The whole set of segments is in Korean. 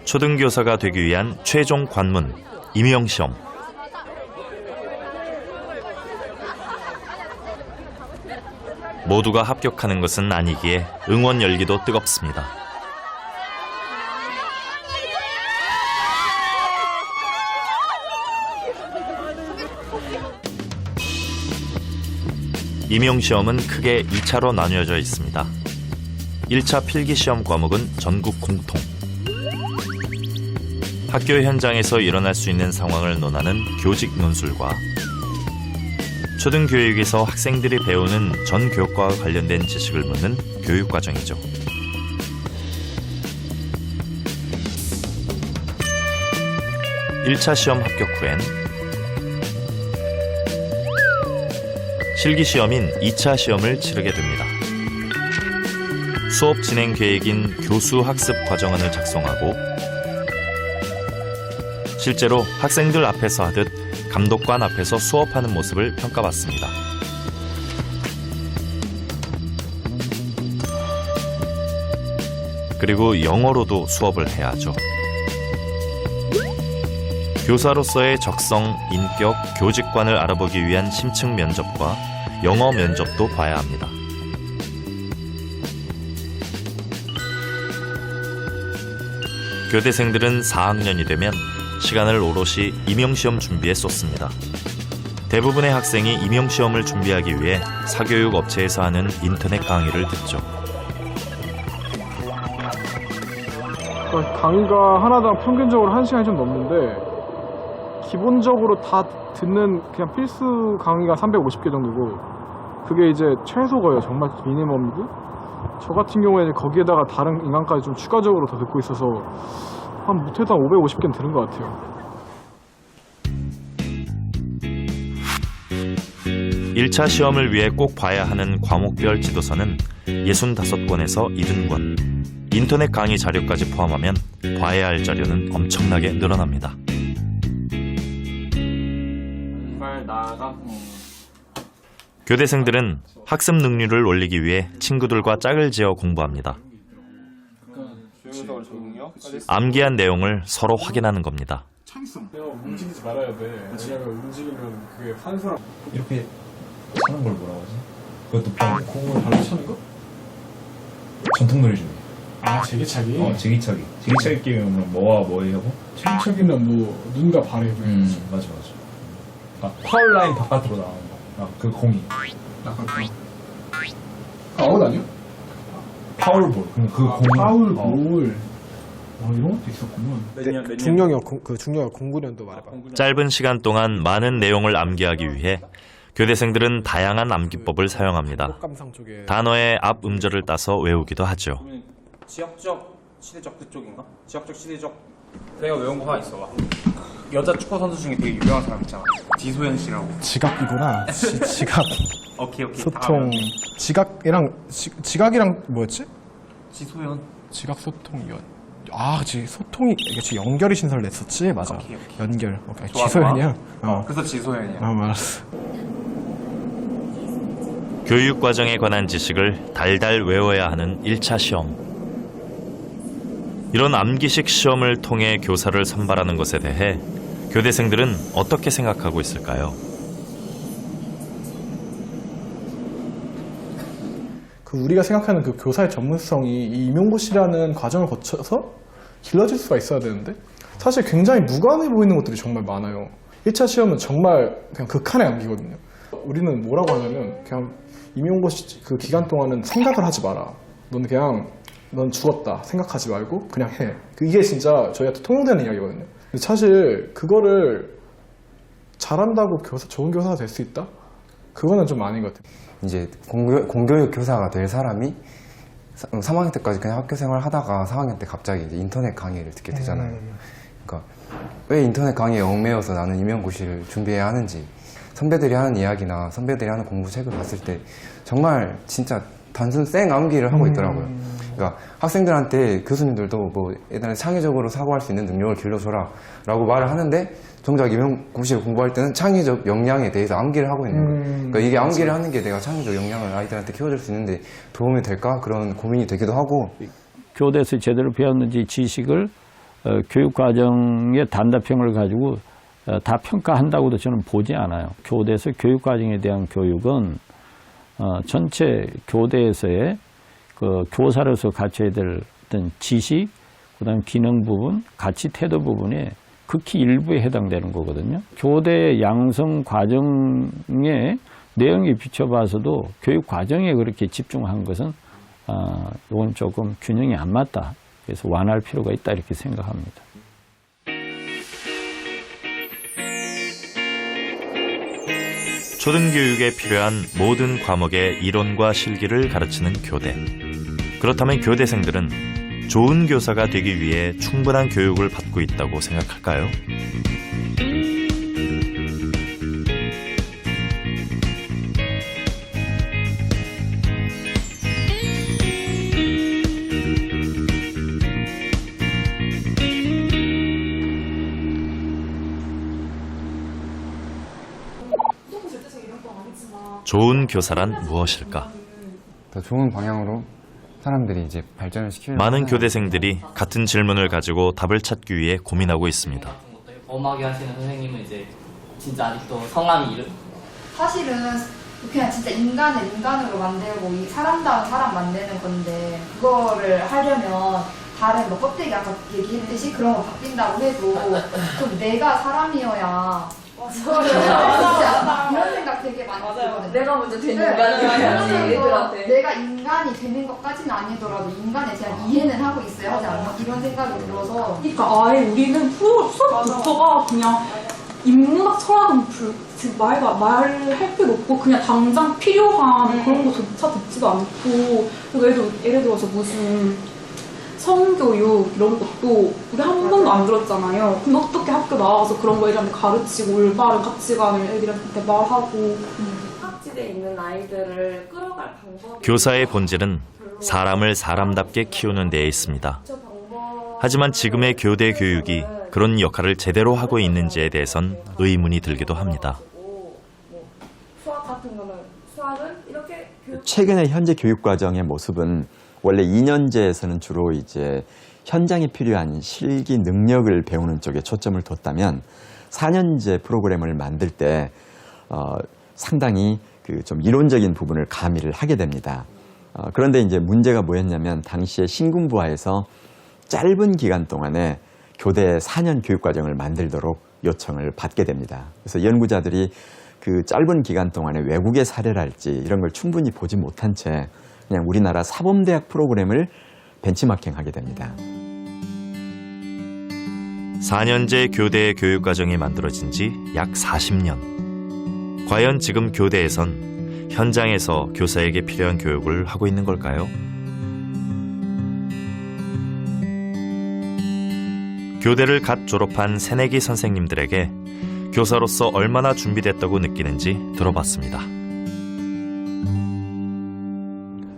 초등교사가 되기 위한 최종 관문, 임용시험. 모두가 합격하는 것은 아니기에 응원 열기도 뜨겁습니다. 임용시험은 크게 2차로 나뉘어져 있습니다. 1차 필기시험 과목은 전국 공통. 학교 현장에서 일어날 수 있는 상황을 논하는 교직 논술과 초등교육에서 학생들이 배우는 전 교육과와 관련된 지식을 묻는 교육과정이죠. (1차) 시험 합격 후엔 실기시험인 2차 시험을 치르게 됩니다. 수업 진행 계획인 교수 학습 과정안을 작성하고 실제로 학생들 앞에서 하듯 감독관 앞에서 수업하는 모습을 평가받습니다. 그리고 영어로도 수업을 해야 하죠. 교사로서의 적성, 인격, 교직관을 알아보기 위한 심층 면접과 영어 면접도 봐야 합니다. 교대생들은 4학년이 되면 시간을 오롯이 임용시험 준비에 쏟습니다. 대부분의 학생이 임용시험을 준비하기 위해 사교육 업체에서 하는 인터넷 강의를 듣죠. 강의가 하나당 평균적으로 1시간이 좀 넘는데 기본적으로 다 듣는 그냥 필수 강의가 350개 정도고 그게 이제 최소거예요. 정말 미니멈이고 저 같은 경우에는 거기에다가 다른 인강까지 좀 추가적으로 더 듣고 있어서 한 못해도 한 550개는 들은 것 같아요. 1차 시험을 위해 꼭 봐야 하는 과목별 지도서는 65권에서 70권. 인터넷 강의 자료까지 포함하면 봐야 할 자료는 엄청나게 늘어납니다. 교대생들은 학습 능률을 올리기 위해 친구들과 짝을 지어 공부합니다. 암기한 내용을 서로 확인하는 겁니다. 움직이지 말아야 돼. 왜냐면 움직이면 그게 환소랑 이렇게 차는 걸 뭐라고 하지? 그것도 공을 발로 차는 거? 전통놀이 중에. 아, 제기차기? 제기차기. 제기차기 게임은 뭐와 뭐예요? 제기차기는 뭐 눈과 발에 맞아. 파울 라인 바깥으로 나오는 거. 그 공이. 약간 아웃 아니야? 파울볼. 그 공이. 파울볼. 이런 것도 있었구나. 중령이 공구년도 말해봐. 짧은 시간 동안 많은 내용을 암기하기 위해 교대생들은 다양한 암기법을 사용합니다. 단어의 앞 음절을 따서 외우기도 하죠. 지역적, 시대적 그쪽인가? 지역적, 시대적. 내가 외운 거 하나 있어. 여자 축구 선수 중에 되게 유명한 사람 있잖아. 지소연 씨라고. 지각이구나. 지각. 오케이. 소통. 지각이랑 뭐였지? 지소연. 지각 소통연. 소통이 이게 연결이 신설을 냈었지, 맞아. 오케이. 연결. 오케이. 좋아, 지소연이야. 그래서 지소연이야. 알았어. 교육 과정에 관한 지식을 달달 외워야 하는 1차 시험. 이런 암기식 시험을 통해 교사를 선발하는 것에 대해 교대생들은 어떻게 생각하고 있을까요? 우리가 생각하는 그 교사의 전문성이 이 임용고시라는 과정을 거쳐서 길러질 수가 있어야 되는데 사실 굉장히 무관해 보이는 것들이 정말 많아요. 1차 시험은 정말 그냥 극한의 암기거든요. 우리는 뭐라고 하냐면 그냥 임용고시 그 기간 동안은 생각을 하지 마라. 넌 죽었다. 생각하지 말고 그냥 해. 이게 진짜 저희한테 통용되는 이야기거든요. 근데 사실 그거를 잘한다고 좋은 교사가 될 수 있다? 그거는 좀 아닌 것 같아요. 이제 공교육 교사가 될 사람이 3학년 때까지 그냥 학교 생활을 하다가 4학년 때 갑자기 이제 인터넷 강의를 듣게 되잖아요. 그러니까 왜 인터넷 강의에 얽매여서 나는 임용고시를 준비해야 하는지 선배들이 하는 이야기나 선배들이 하는 공부책을 봤을 때 정말 진짜 단순 생 암기를 하고 있더라고요. 그러니까 학생들한테 교수님들도 뭐 예전에 창의적으로 사고할 수 있는 능력을 길러줘라 라고 말을 하는데 정작 임용고시를 공부할 때는 창의적 역량에 대해서 암기를 하고 있는 거예요. 그러니까 이게 암기를 하는 게 내가 창의적 역량을 아이들한테 키워줄 수 있는데 도움이 될까? 그런 고민이 되기도 하고. 교대에서 제대로 배웠는지 지식을 교육 과정의 단답형을 가지고 다 평가한다고도 저는 보지 않아요. 교대에서 교육 과정에 대한 교육은 전체 교대에서의 그 교사로서 갖춰야 될 어떤 지식, 그다음 기능 부분, 가치 태도 부분에 극히 일부에 해당되는 거거든요. 교대 양성 과정의 내용에 비춰봐서도 교육 과정에 그렇게 집중한 것은 이건 조금 균형이 안 맞다. 그래서 완화할 필요가 있다 이렇게 생각합니다. 초등교육에 필요한 모든 과목의 이론과 실기를 가르치는 교대. 그렇다면 교대생들은 좋은 교사가 되기 위해 충분한 교육을 받고 있다고 생각할까요? 좋은 교사란 무엇일까? 더 좋은 방향으로 사람들이 이제 발전을 시키려고 많은 하는 교대생들이 같은 질문을 가지고 답을 찾기 위해 고민하고 있습니다. 엄하게 하시는 선생님은 이제 진짜 아직도 성함이 이름? 사실은 그냥 진짜 인간을 인간으로 만들고 이 사람다운 사람 만드는 건데 그거를 하려면 다른 뭐 껍데기 아까 얘기했듯이 그런 거 바뀐다고 해도 좀 내가 사람이어야 그거를 진짜 이런 생각 되게 많이 들거든요. 내가 먼저 된 인간이 돼야지 애들한테. 내가 인간이 되는 것까지는 아니더라도 인간에 대한 이해는 하고 있어야 하지 않나? 이런 생각이 들어서 그러니까 아예 우리는 수업부터가 그냥 인문학 철학은 말할 필요 없고 그냥 당장 필요한 그런 거조차 듣지도 않고 그리고 예를 들어서 무슨 성교육 이런 것도 우리 한 번도 안 들었잖아요. 근데 어떻게 학교 나와서 그런 거 애들한테 가르치고 올바른 가치관을 애들한테 말하고 학지대에 있는 아이들을 끌어갈 방법이 교사의 본질은 사람을 사람답게 키우는 데에 있습니다. 하지만 지금의 교대 교육이 그런 역할을 제대로 하고 있는지에 대해선 의문이 들기도 합니다. 수학 같은 거는 수학은 이렇게 최근의 현재 교육 과정의 모습은 원래 2년제에서는 주로 이제 현장에 필요한 실기 능력을 배우는 쪽에 초점을 뒀다면 4년제 프로그램을 만들 때 상당히 그 좀 이론적인 부분을 가미를 하게 됩니다. 그런데 이제 문제가 뭐였냐면 당시에 신군부하에서 짧은 기간 동안에 교대 4년 교육 과정을 만들도록 요청을 받게 됩니다. 그래서 연구자들이 그 짧은 기간 동안에 외국의 사례랄지 이런 걸 충분히 보지 못한 채 그냥 우리나라 사범대학 프로그램을 벤치마킹하게 됩니다. 4년제 교대 교육 과정이 만들어진 지 약 40년. 과연 지금 교대에선 현장에서 교사에게 필요한 교육을 하고 있는 걸까요? 교대를 갓 졸업한 새내기 선생님들에게 교사로서 얼마나 준비됐다고 느끼는지 들어봤습니다.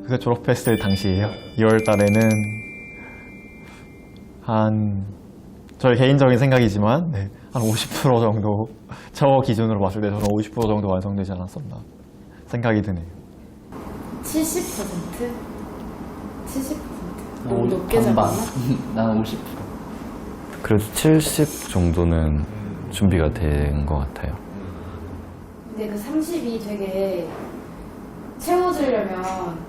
그래서 졸업했을 당시에요. 2월 달에는 저의 개인적인 생각이지만 한 50% 정도 저 기준으로 봤을 때 저는 50% 정도 완성되지 않았었나 생각이 드네요. 70%? 70%? 너무 높게 잡았나? 나는 50%. 그래도 70 정도는 준비가 된 것 같아요. 근데 그 30이 되게 채워지려면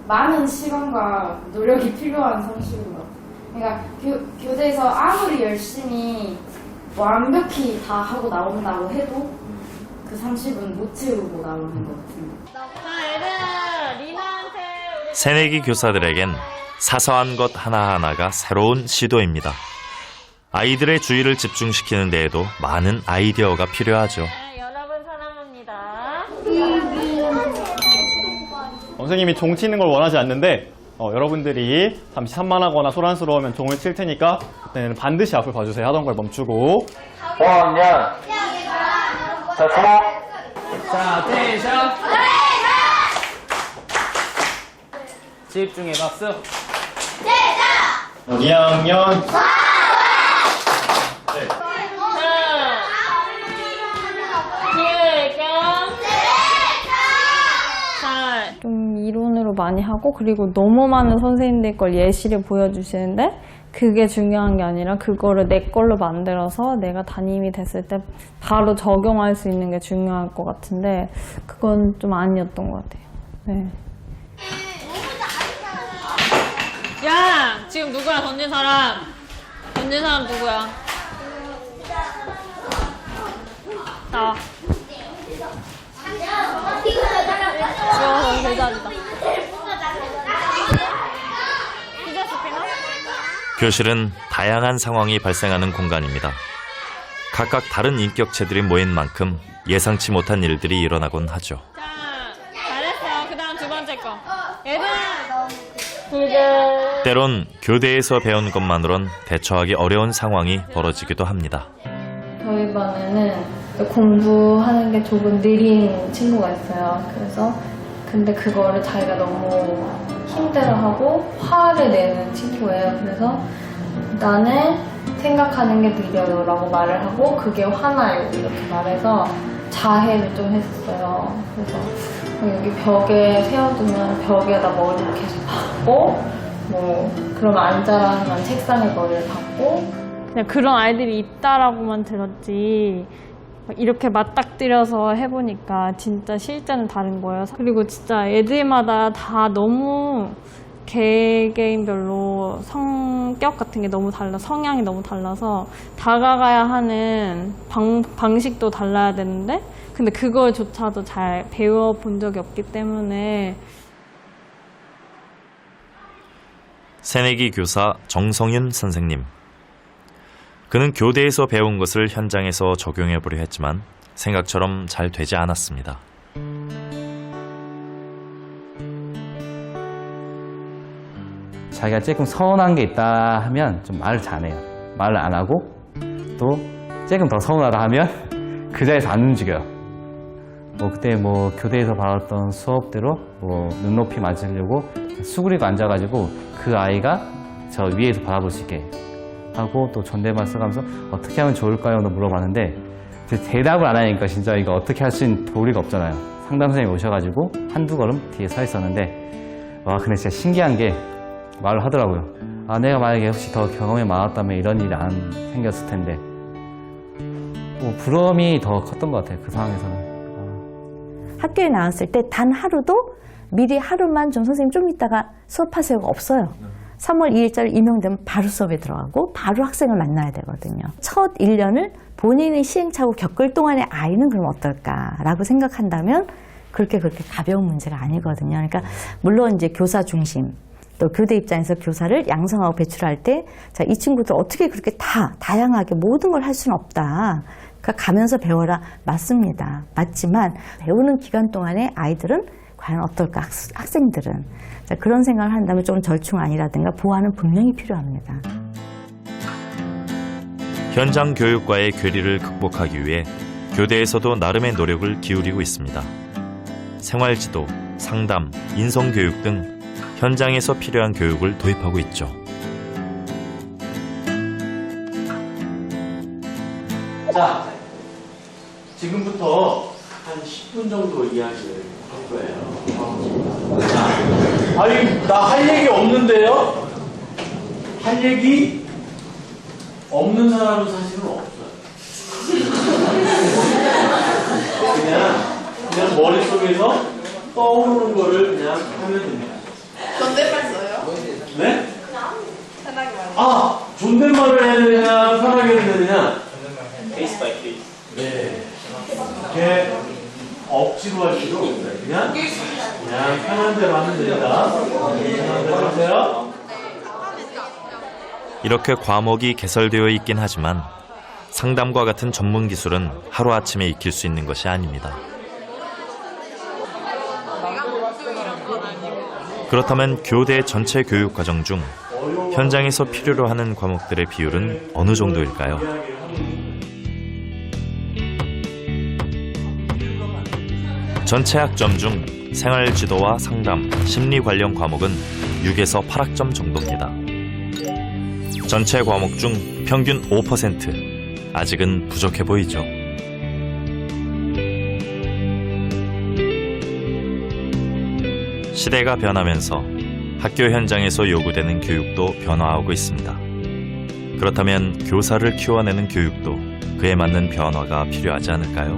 많은 시간과 노력이 필요한 30인 것 같아요. 그러니까 교대에서 아무리 열심히 완벽히 다 하고 나온다고 해도 그 30은 못 채우고 나오는 것 같은데. 새내기 교사들에겐 사소한 것 하나하나가 새로운 시도입니다. 아이들의 주의를 집중시키는 데에도 많은 아이디어가 필요하죠. 여러분 사랑합니다. 선생님이 종 치는 걸 원하지 않는데 여러분들이 잠시 산만하거나 소란스러우면 종을 칠 테니까 그때는 반드시 앞을 봐주세요. 하던 걸 멈추고 자, 텐션. 집중해 박수. 2학년 좀 이론으로 많이 하고 그리고 너무 많은 선생님들 걸 예시를 보여주시는데 그게 중요한 게 아니라 그거를 내 걸로 만들어서 내가 담임이 됐을 때 바로 적용할 수 있는 게 중요할 것 같은데 그건 좀 아니었던 것 같아요. 네. 야! 지금 누구야 던진 사람? 던진 사람 누구야? 나와. 지워서 대단이다. 교실은 다양한 상황이 발생하는 공간입니다. 각각 다른 인격체들이 모인 만큼 예상치 못한 일들이 일어나곤 하죠. 잘했어. 그 다음 두 번째 거. 얘들아! 때론 교대에서 배운 것만으론 대처하기 어려운 상황이 벌어지기도 합니다. 저희 반에는 공부하는 게 조금 느린 친구가 있어요. 그래서 근데 그거를 자기가 너무 힘들어하고 화를 내는 친구예요. 그래서 나는 생각하는 게 느려요 라고 말을 하고 그게 화나요 이렇게 말해서 자해를 좀 했었어요. 그래서 여기 벽에 세워두면 벽에다 머리를 계속 박고 뭐 그러면 앉아라 하면 책상에 머리를 박고 그냥 그런 아이들이 있다라고만 들었지 이렇게 맞닥뜨려서 해보니까 진짜 실제는 다른 거예요. 그리고 진짜 애들마다 다 너무 개개인별로 성격 같은 게 너무 달라, 성향이 너무 달라서 다가가야 하는 방식도 달라야 되는데 근데 그걸조차도 잘 배워본 적이 없기 때문에 새내기 교사 정성윤 선생님. 그는 교대에서 배운 것을 현장에서 적용해보려 했지만 생각처럼 잘 되지 않았습니다. 자기가 조금 서운한 게 있다 하면 좀 말을 잘해요. 말을 안 하고 또 조금 더 서운하다 하면 그 자리에서 안 움직여요. 뭐 그때 뭐 교대에서 받았던 수업대로 뭐 눈높이 맞으려고 수그리고 앉아가지고 그 아이가 저 위에서 바라볼 수 있게 하고 또 존댓말 써가면서 어떻게 하면 좋을까요? 물어봤는데 대답을 안 하니까 진짜 이거 어떻게 할 수 있는 도리가 없잖아요. 상담 선생님이 오셔가지고 한두 걸음 뒤에 서 있었는데 와 근데 진짜 신기한 게 말을 하더라고요. 아 내가 만약에 혹시 더 경험이 많았다면 이런 일이 안 생겼을 텐데 뭐 부러움이 더 컸던 것 같아요. 그 상황에서는. 학교에 나왔을 때 단 하루도 미리 하루만 좀 선생님 좀 이따가 수업하세요가 없어요. 3월 2일자로 임용되면 바로 수업에 들어가고 바로 학생을 만나야 되거든요. 첫 1년을 본인의 시행착오 겪을 동안의 아이는 그럼 어떨까라고 생각한다면 그렇게 가벼운 문제가 아니거든요. 그러니까 물론 이제 교사 중심 또 교대 입장에서 교사를 양성하고 배출할 때 자, 이 친구들 어떻게 그렇게 다양하게 모든 걸 할 수는 없다. 그러니까 가면서 배워라. 맞습니다. 맞지만 배우는 기간 동안에 아이들은 과연 어떨까? 학생들은. 자, 그런 생각을 한다면 좀 절충안이라든가 보완은 분명히 필요합니다. 현장 교육과의 괴리를 극복하기 위해 교대에서도 나름의 노력을 기울이고 있습니다. 생활지도, 상담, 인성교육 등 현장에서 필요한 교육을 도입하고 있죠. 자, 지금부터 한 10분 정도 이야기를 할 거예요. 자, 아니, 나 할 얘기 없는데요? 할 얘기 없는 사람은 사실은 없어요. 그냥 머릿속에서 떠오르는 거를 그냥 하면 됩니다. 존댓말 써요? 네? 편하게 말해. 아, 존댓말을 해야 되느냐, 편하게 해야 되느냐? 케이스 바이 케이스. 네. 이렇게 억지로 할 필요 없어요. 그냥 편한 대로 하면 됩니다. 편한 대로 하세요. 이렇게 과목이 개설되어 있긴 하지만 상담과 같은 전문 기술은 하루아침에 익힐 수 있는 것이 아닙니다. 그렇다면 교대 전체 교육 과정 중 현장에서 필요로 하는 과목들의 비율은 어느 정도일까요? 전체 학점 중 생활지도와 상담, 심리 관련 과목은 6에서 8학점 정도입니다. 전체 과목 중 평균 5%, 아직은 부족해 보이죠. 시대가 변하면서 학교 현장에서 요구되는 교육도 변화하고 있습니다. 그렇다면 교사를 키워내는 교육도 그에 맞는 변화가 필요하지 않을까요?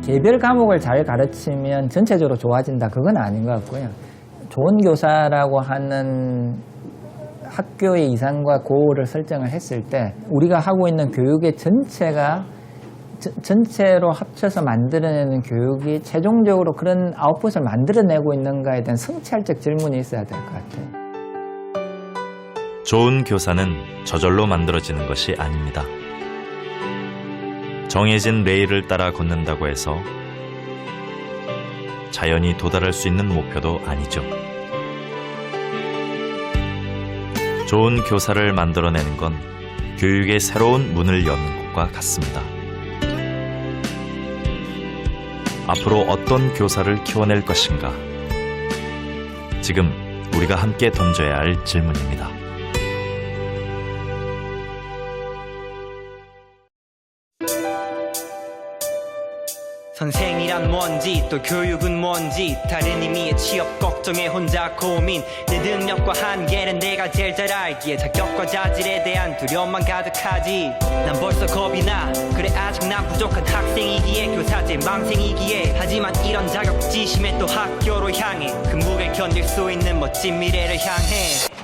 개별 과목을 잘 가르치면 전체적으로 좋아진다. 그건 아닌 것 같고요. 좋은 교사라고 하는 학교의 이상과 고를 설정을 했을 때 우리가 하고 있는 교육의 전체가 전체로 합쳐서 만들어내는 교육이 최종적으로 그런 아웃풋을 만들어내고 있는가에 대한 성찰적 질문이 있어야 될 것 같아요. 좋은 교사는 저절로 만들어지는 것이 아닙니다. 정해진 레일을 따라 걷는다고 해서 자연히 도달할 수 있는 목표도 아니죠. 좋은 교사를 만들어내는 건 교육의 새로운 문을 여는 것과 같습니다. 앞으로 어떤 교사를 키워낼 것인가? 지금 우리가 함께 던져야 할 질문입니다. 선생이란 뭔지 또 교육은 뭔지 다른 의미의 취업 걱정에 혼자 고민 내 능력과 한계는 내가 제일 잘 알기에 자격과 자질에 대한 두려움만 가득하지 난 벌써 겁이 나 그래 아직 난 부족한 학생이기에 교사제 망생이기에 하지만 이런 자격지심에 또 학교로 향해 그 무게를 견딜 수 있는 멋진 미래를 향해